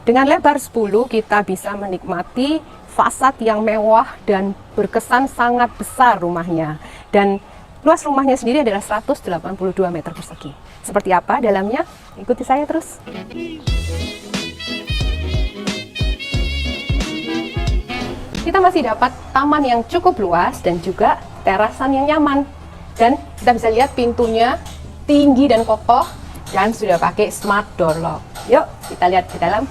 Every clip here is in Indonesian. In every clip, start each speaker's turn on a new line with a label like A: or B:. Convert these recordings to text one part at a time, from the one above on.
A: Dengan lebar 10 kita bisa menikmati fasad yang mewah dan berkesan sangat besar rumahnya. Dan luas rumahnya sendiri adalah 182 meter persegi. Seperti apa dalamnya? Ikuti saya terus. Kita masih dapat taman yang cukup luas dan juga terasan yang nyaman. Dan kita bisa lihat pintunya tinggi dan kokoh dan sudah pakai smart door lock. Yuk kita lihat di dalam.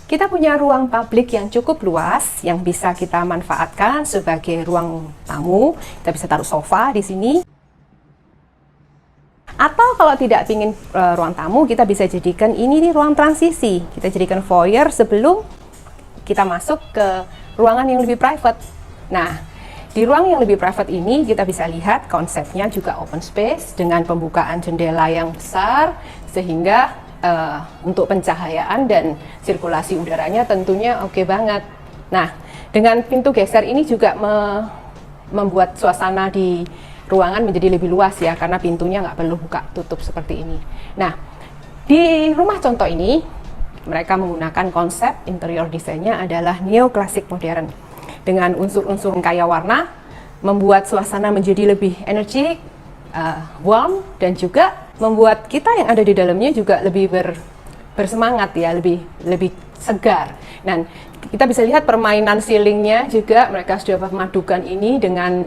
A: Kita punya ruang publik yang cukup luas yang bisa kita manfaatkan sebagai ruang tamu. Kita bisa taruh sofa di sini. Atau kalau tidak ingin ruang tamu, kita bisa jadikan ini nih ruang transisi. Kita jadikan foyer sebelum kita masuk ke ruangan yang lebih private. Nah, di ruang yang lebih private ini kita bisa lihat konsepnya juga open space dengan pembukaan jendela yang besar sehingga untuk pencahayaan dan sirkulasi udaranya tentunya oke banget. Nah, dengan pintu geser ini juga membuat suasana di ruangan menjadi lebih luas ya, karena pintunya nggak perlu buka tutup seperti ini. Nah, di rumah contoh ini mereka menggunakan konsep interior desainnya adalah neoclassic modern dengan unsur-unsur kaya warna, membuat suasana menjadi lebih energik, warm, dan juga membuat kita yang ada di dalamnya juga lebih bersemangat ya, lebih segar. Dan kita bisa lihat permainan ceilingnya juga mereka sudah memadukan ini dengan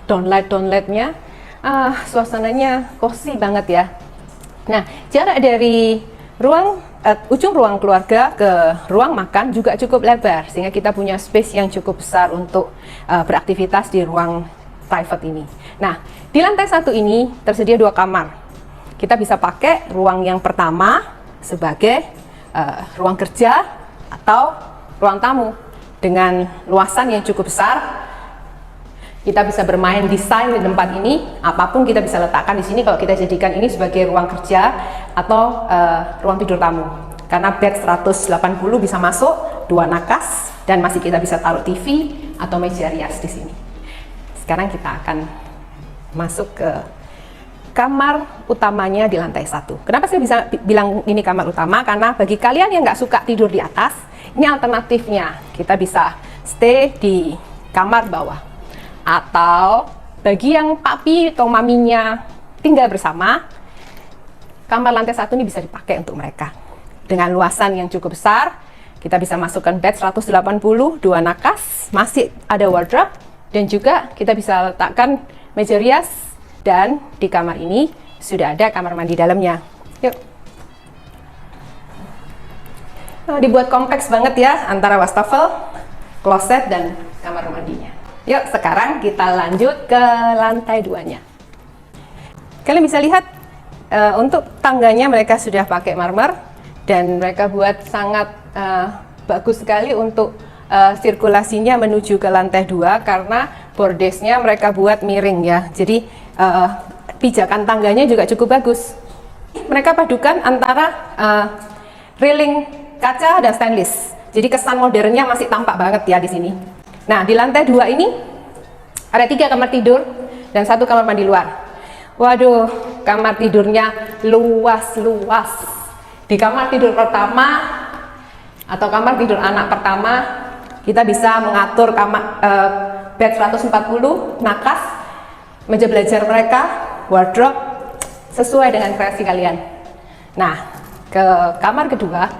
A: downlight-downlightnya. Suasananya cozy banget ya. Nah, jarak dari ujung ruang keluarga ke ruang makan juga cukup lebar sehingga kita punya space yang cukup besar untuk beraktivitas di ruang private ini. Nah, di lantai 1 ini tersedia 2 kamar. Kita bisa pakai ruang yang pertama sebagai ruang kerja atau ruang tamu dengan luasan yang cukup besar. Kita bisa bermain desain di tempat ini, apapun kita bisa letakkan di sini kalau kita jadikan ini sebagai ruang kerja atau ruang tidur tamu. Karena bed 180 bisa masuk, 2 nakas, dan masih kita bisa taruh TV atau meja rias di sini. Sekarang kita akan masuk ke kamar utamanya di lantai 1. Kenapa saya bisa bilang ini kamar utama? Karena bagi kalian yang nggak suka tidur di atas, ini alternatifnya. Kita bisa stay di kamar bawah. Atau bagi yang papi atau maminya tinggal bersama, kamar lantai 1 ini bisa dipakai untuk mereka. Dengan luasan yang cukup besar, kita bisa masukkan bed 180, 2 nakas, masih ada wardrobe, dan juga kita bisa letakkan meja rias. Dan di kamar ini sudah ada kamar mandi dalamnya. Yuk. Nah, dibuat kompleks banget ya antara wastafel, kloset, dan kamar mandinya. Yuk, sekarang kita lanjut ke lantai 2-nya. Kalian bisa lihat untuk tangganya mereka sudah pakai marmer dan mereka buat sangat bagus sekali untuk sirkulasinya menuju ke lantai 2 karena bordesnya mereka buat miring ya. Jadi pijakan tangganya juga cukup bagus. Mereka padukan antara railing kaca dan stainless. Jadi kesan modernnya masih tampak banget ya di sini. Nah, di lantai 2 ini ada 3 kamar tidur dan 1 kamar mandi luar. Waduh, kamar tidurnya luas-luas. Di kamar tidur pertama atau kamar tidur anak pertama, kita bisa mengatur kamar bed 140, nakas, meja belajar mereka, wardrobe, sesuai dengan kreasi kalian. Nah, ke kamar kedua,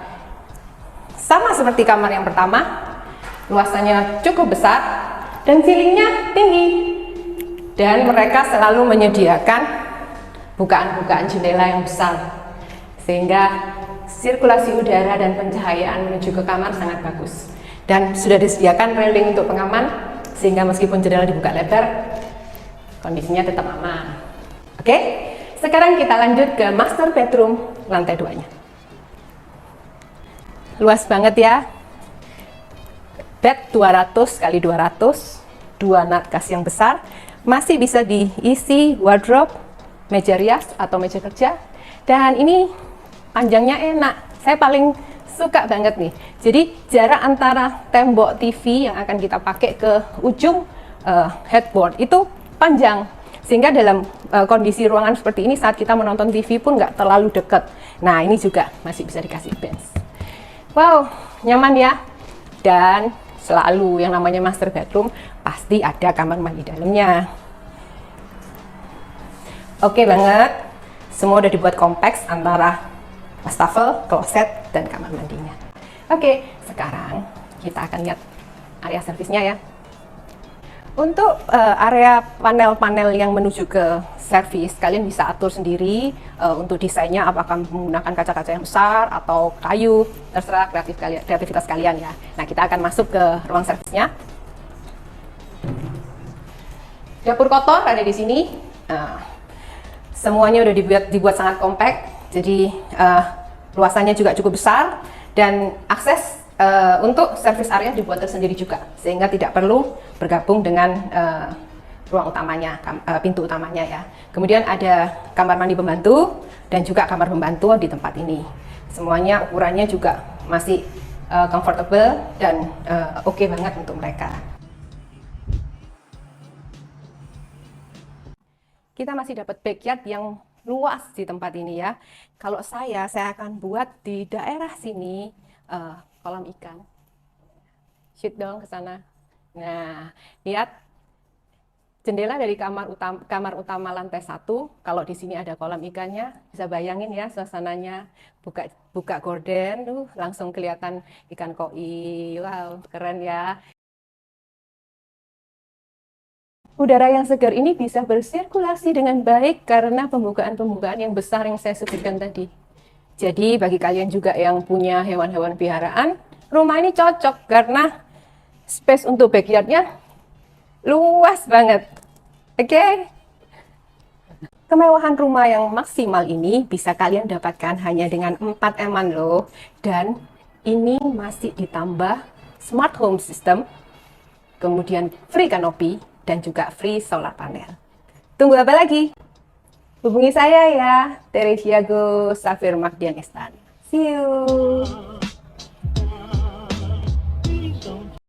A: sama seperti kamar yang pertama, luasannya cukup besar, dan ceilingnya tinggi. Dan mereka selalu menyediakan bukaan-bukaan jendela yang besar, sehingga sirkulasi udara dan pencahayaan menuju ke kamar sangat bagus. Dan sudah disediakan railing untuk pengaman, sehingga meskipun jendela dibuka lebar, kondisinya tetap aman. Oke, sekarang kita lanjut ke master bedroom lantai 2-nya. Luas banget ya. Bed 200 x 200, 2 nakas yang besar, masih bisa diisi wardrobe, meja rias atau meja kerja. Dan ini panjangnya enak. Saya paling suka banget nih. Jadi jarak antara tembok TV yang akan kita pakai ke ujung headboard itu panjang, sehingga dalam kondisi ruangan seperti ini saat kita menonton TV pun nggak terlalu dekat. Nah, ini juga masih bisa dikasih bench. Wow, nyaman ya. Dan selalu yang namanya master bedroom pasti ada kamar mandi dalamnya. Oke banget. Semua udah dibuat kompleks antara wastafel, kloset, dan kamar mandinya. Oke, sekarang kita akan lihat area servisnya ya. Untuk area panel-panel yang menuju ke servis, kalian bisa atur sendiri untuk desainnya, apakah menggunakan kaca-kaca yang besar atau kayu, terserah kreativitas kalian ya. Nah, kita akan masuk ke ruang servisnya. Dapur kotor ada di sini. Semuanya udah dibuat sangat kompak, jadi luasannya juga cukup besar, dan akses untuk service area dibuat tersendiri juga, sehingga tidak perlu bergabung dengan ruang utamanya, pintu utamanya ya. Kemudian ada kamar mandi pembantu dan juga kamar pembantu di tempat ini. Semuanya ukurannya juga masih comfortable dan oke banget untuk mereka. Kita masih dapat backyard yang luas di tempat ini ya. Kalau saya akan buat di daerah sini kolam ikan. Shoot dong ke sana. Nah, lihat jendela dari kamar utama lantai 1. Kalau di sini ada kolam ikannya, bisa bayangin ya suasananya. Buka gorden, langsung kelihatan ikan koi. Wow, keren ya. Udara yang segar ini bisa bersirkulasi dengan baik karena pembukaan-pembukaan yang besar yang saya sebutkan tadi. Jadi bagi kalian juga yang punya hewan-hewan peliharaan, rumah ini cocok karena space untuk backyardnya luas banget. Oke? Kemewahan rumah yang maksimal ini bisa kalian dapatkan hanya dengan 4 eman loh. Dan ini masih ditambah smart home system, kemudian free canopy, dan juga free solar panel. Tunggu apa lagi? Hubungi saya ya, Teresia Go Safir Magdian Estan. See you!